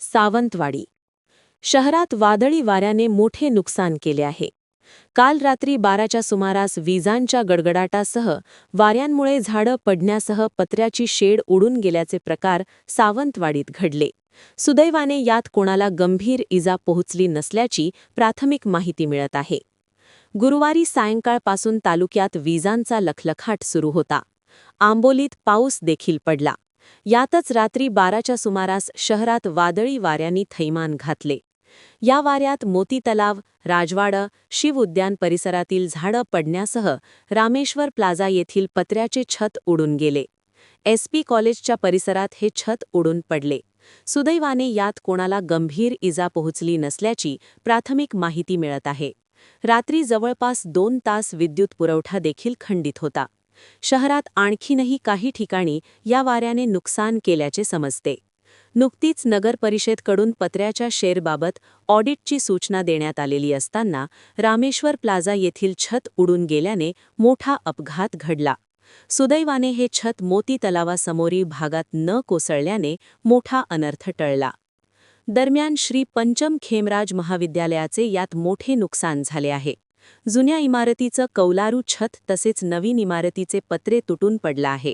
सावंतवाडी शहरात वादळी वाऱ्याने मोठे नुकसान केले आहे. काल रात्री 12च्या सुमारास विजांच्या गडगडाटासह वाऱ्यांमुळे झाडं पडण्यासह पत्र्याची शेड उडून गेल्याचे प्रकार सावंतवाडीत घडले. सुदैवाने यात कोणाला गंभीर इजा पोहोचली नसल्याची प्राथमिक माहिती मिळत आहे. गुरुवारी सायंकाळपासून तालुक्यात विजांचा लखलखाट सुरू होता. आंबोलीत पाऊस देखील पडला. यातच रात्री 12च्या सुमारास शहरात वादळी वाऱ्यांनी थैमान घातले. या वाऱ्यात मोती तलाव, राजवाडा, शिव उद्यान परिसरातील झाडं पडण्यासह रामेश्वर प्लाझा येथील पत्र्याचे छत उडून गेले. SP कॉलेजच्या परिसरात हे छत उडून पडले. सुदैवाने यात कोणाला गंभीर इजा पोहोचली नसल्याची प्राथमिक माहिती मिळत आहे. रात्री जवळपास 2 तास विद्युत पुरवठा देखील खंडित होता. शहरात आणखीनही काही ठिकाणी या वाऱ्याने नुकसान केल्याचे समजते. नुकतीच नगर परिषदेकडून पत्र्याच्या शेरबाबत ऑडिटची सूचना देण्यात आलेली असताना रामेश्वर प्लाझा येथील छत उडून गेल्याने मोठा अपघात घडला. सुदैवाने हे छत मोती तलावासमोरील भागात न कोसळल्याने मोठा अनर्थ टळला. दरम्यान श्री पंचम खेमराज महाविद्यालयाचे यात मोठे नुकसान झाले आहे. जुन्या इमारतीचं कौलारू छत तसेच नवीन इमारतीचे पत्रे तुटून पडला आहे.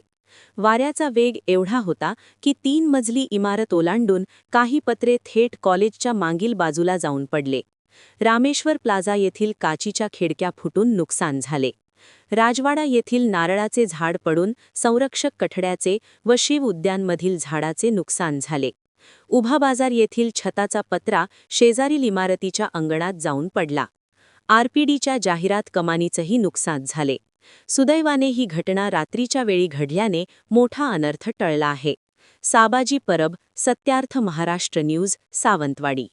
वाऱ्याचा वेग एवढा होता की 3 मजली इमारत ओलांडून काही पत्रे थेट कॉलेजच्या मागील बाजूला जाऊन पडले. रामेश्वर प्लाझा येथील काचीच्या खिडक्या फुटून नुकसान झाले. राजवाडा येथील नारळाचे झाड पडून संरक्षक कठड्याचे व शिव उद्यानमधील झाडाचे नुकसान झाले. उभा बाजार येथील छताचा पत्रा शेजारील इमारतीच्या अंगणात जाऊन पडला. RPDच्या जाहिरात कमानीचंही नुकसान झाले. सुदैवाने ही घटना रात्रीच्या वेळी घडल्याने मोठा अनर्थ टळला आहे. साबाजी परब, सत्यार्थ महाराष्ट्र न्यूज, सावंतवाडी.